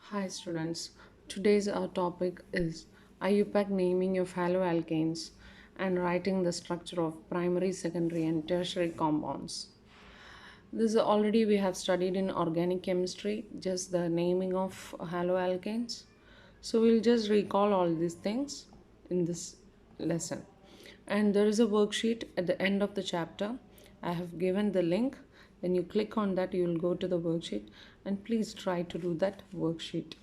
Hi students, today's our topic is IUPAC naming of haloalkanes and writing the structure of primary, secondary and tertiary compounds. This is already we have studied in organic chemistry, just the naming of haloalkanes. So we'll just recall all these things in this lesson. And there is a worksheet at the end of the chapter. I have given the link. When you click on that, you will go to the worksheet and please try to do that worksheet.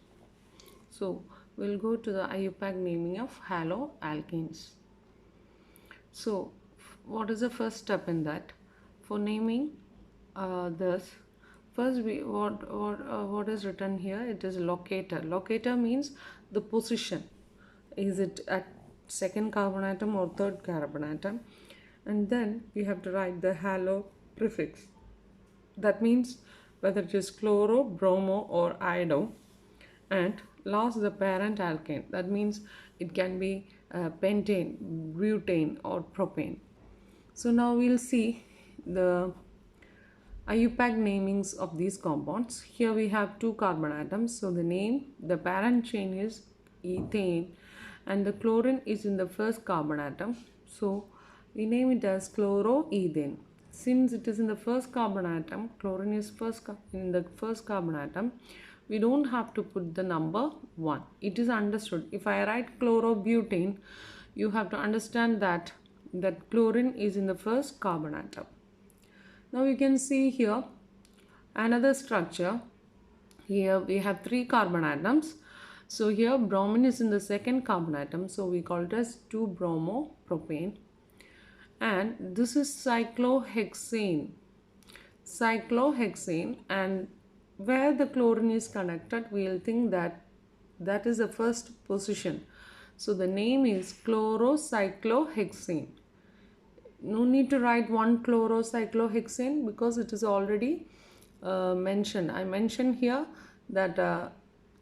So we'll go to the IUPAC naming of haloalkanes. So what is the first step in that? For naming this, first what is written here? It is locator. Locator means the position. Is it at second carbon atom or third carbon atom? And then we have to write the halo prefix. That means whether it is chloro, bromo or iodo. And last the parent alkane, that means it can be pentane, butane or propane. So now we'll see the IUPAC namings of these compounds. Here we have two carbon atoms, so the parent chain is ethane and the chlorine is in the first carbon atom, so we name it as chloroethane. Since it is in the first carbon atom, chlorine is in the first carbon atom, we don't have to put the number 1. It is understood. If I write chlorobutane, you have to understand that chlorine is in the first carbon atom. Now you can see here another structure. Here we have 3 carbon atoms. So here bromine is in the second carbon atom, so we call it as 2-bromopropane. And this is cyclohexane. And where the chlorine is connected, we will think that is the first position. So the name is chlorocyclohexane. No need to write 1 chlorocyclohexane because it is already mentioned. I mentioned here that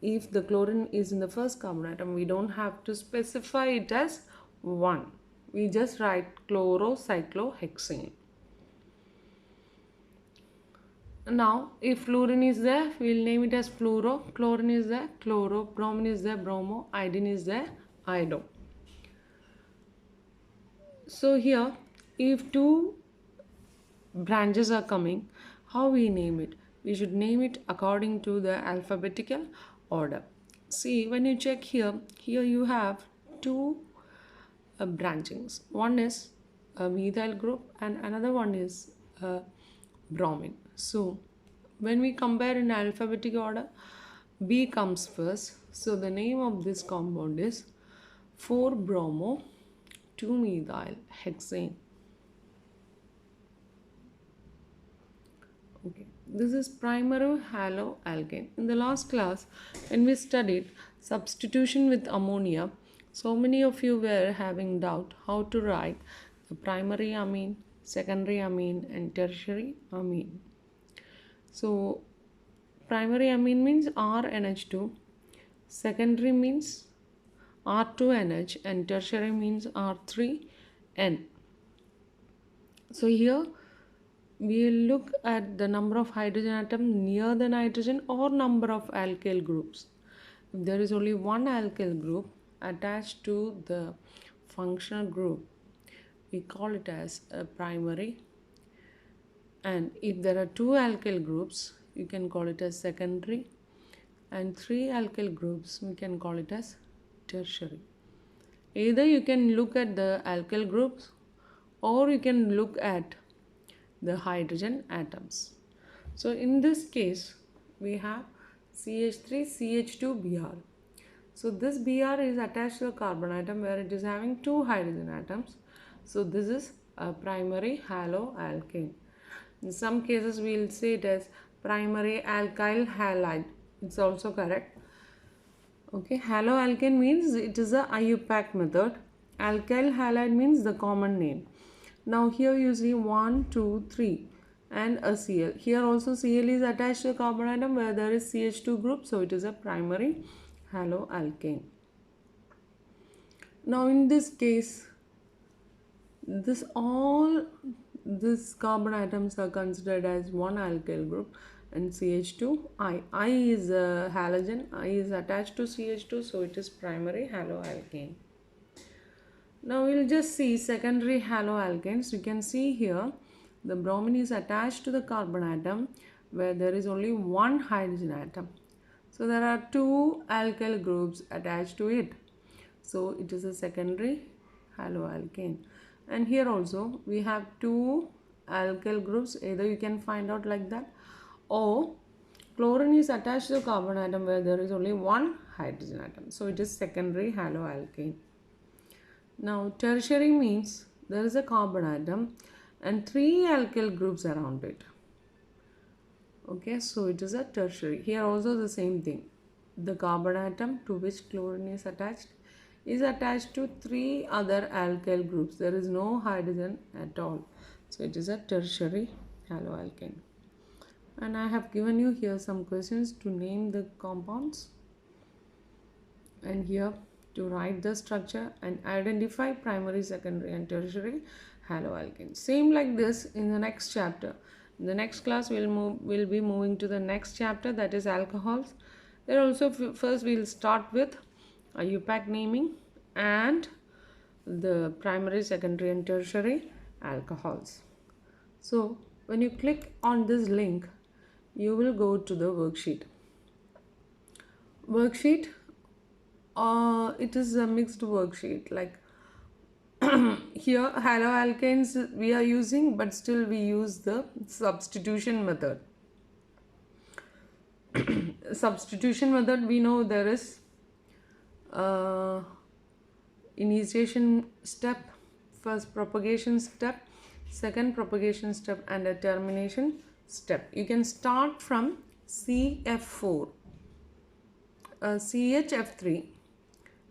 if the chlorine is in the first carbon atom, we don't have to specify it as 1. We just write chlorocyclohexane. Now, if fluorine is there, we will name it as fluoro. Chlorine is there, chloro. Bromine is there, bromo. Iodine is there, iodo. So here, if two branches are coming, how we name it? We should name it according to the alphabetical order. See, when you check here you have two branchings. One is a methyl group and another one is bromine. So when we compare in alphabetical order, B comes first. So the name of this compound is 4-bromo 2-methyl hexane. Okay, this is primary haloalkane. In the last class, when we studied substitution with ammonia, so many of you were having doubt how to write the primary amine, secondary amine and tertiary amine. So primary amine means RNH2, secondary means R2NH and tertiary means R3N. So here we will look at the number of hydrogen atoms near the nitrogen or number of alkyl groups. If there is only one alkyl group attached to the functional group, we call it as a primary. And if there are 2 alkyl groups, you can call it as secondary. And 3 alkyl groups, we can call it as tertiary. Either you can look at the alkyl groups or you can look at the hydrogen atoms. So in this case, we have CH3, CH2, Br. So this Br is attached to a carbon atom where it is having 2 hydrogen atoms. So this is a primary haloalkane. In some cases, we will say it as primary alkyl halide. It's also correct. Okay, haloalkane means it is a IUPAC method. Alkyl halide means the common name. Now here you see 1, 2, 3 and a Cl. Here also Cl is attached to a carbon atom where there is CH2 group, so it is a primary haloalkane. Now in this case, all these carbon atoms are considered as one alkyl group and CH2 I. I is a halogen, I is attached to CH2, so it is primary haloalkane. Now we'll just see secondary haloalkanes. You can see here the bromine is attached to the carbon atom where there is only one hydrogen atom. So there are two alkyl groups attached to it. So it is a secondary haloalkane. And here also we have two alkyl groups. Either you can find out like that, or chlorine is attached to the carbon atom where there is only one hydrogen atom. So it is secondary haloalkane. Now tertiary means there is a carbon atom and three alkyl groups around it. Okay, so it is a tertiary. Here also the same thing. The carbon atom to which chlorine is attached to three other alkyl groups. There is no hydrogen at all. So it is a tertiary haloalkane. And I have given you here some questions to name the compounds, and here to write the structure and identify primary, secondary and tertiary haloalkanes. Same like this in the next chapter. In the next class we'll be moving to the next chapter, that is alcohols. There also first we'll start with IUPAC naming and the primary, secondary and tertiary alcohols. So when you click on this link, you will go to the worksheet. It is a mixed worksheet, like here haloalkanes we are using, but still we use the substitution method. Substitution method, we know there is initiation step, first propagation step, second propagation step and a termination step. You can start from CF4 CHF3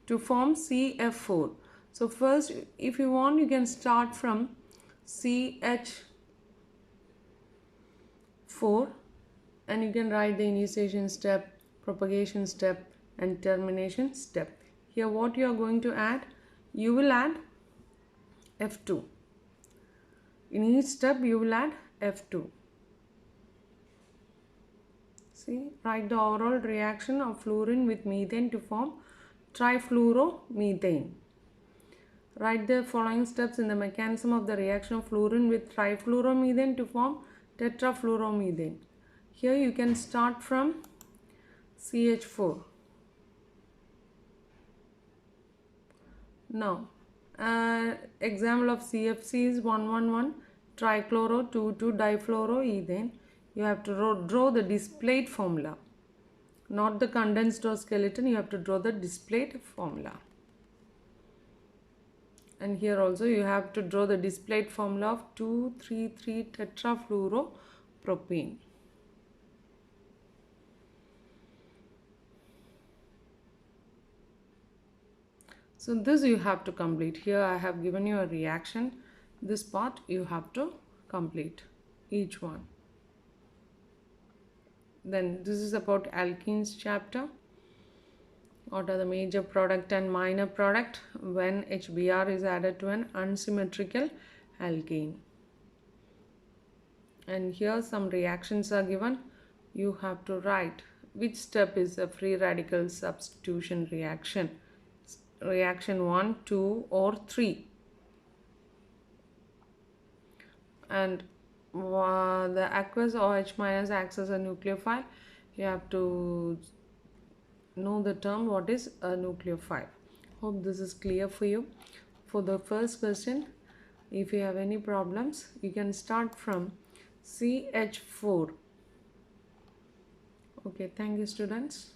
to form CF4. So first, if you want, you can start from CH4 and you can write the initiation step, propagation step and termination step. Here what you are going to add, you will add F2. In each step you will add F2. See, write the overall reaction of fluorine with methane to form trifluoromethane. Write the following steps in the mechanism of the reaction of fluorine with trifluoromethane to form tetrafluoromethane. Here you can start from CH4. Now, example of CFC is 111 trichloro 2,2 difluoroethane. You have to draw the displayed formula, not the condensed or skeleton. You have to draw the displayed formula. And here also you have to draw the displayed formula of 2,3,3 tetrafluoropropane. So this you have to complete. Here I have given you a reaction. This part you have to complete each one. Then this is about alkenes chapter. What are the major product and minor product when HBr is added to an unsymmetrical alkane? And here some reactions are given. You have to write which step is a free radical substitution reaction. Reaction 1, 2 or 3. And the aqueous OH minus acts as a nucleophile. You have to know the term what is a nucleophile. Hope this is clear for you. For the first question, if you have any problems, you can start from CH4. Okay, thank you students.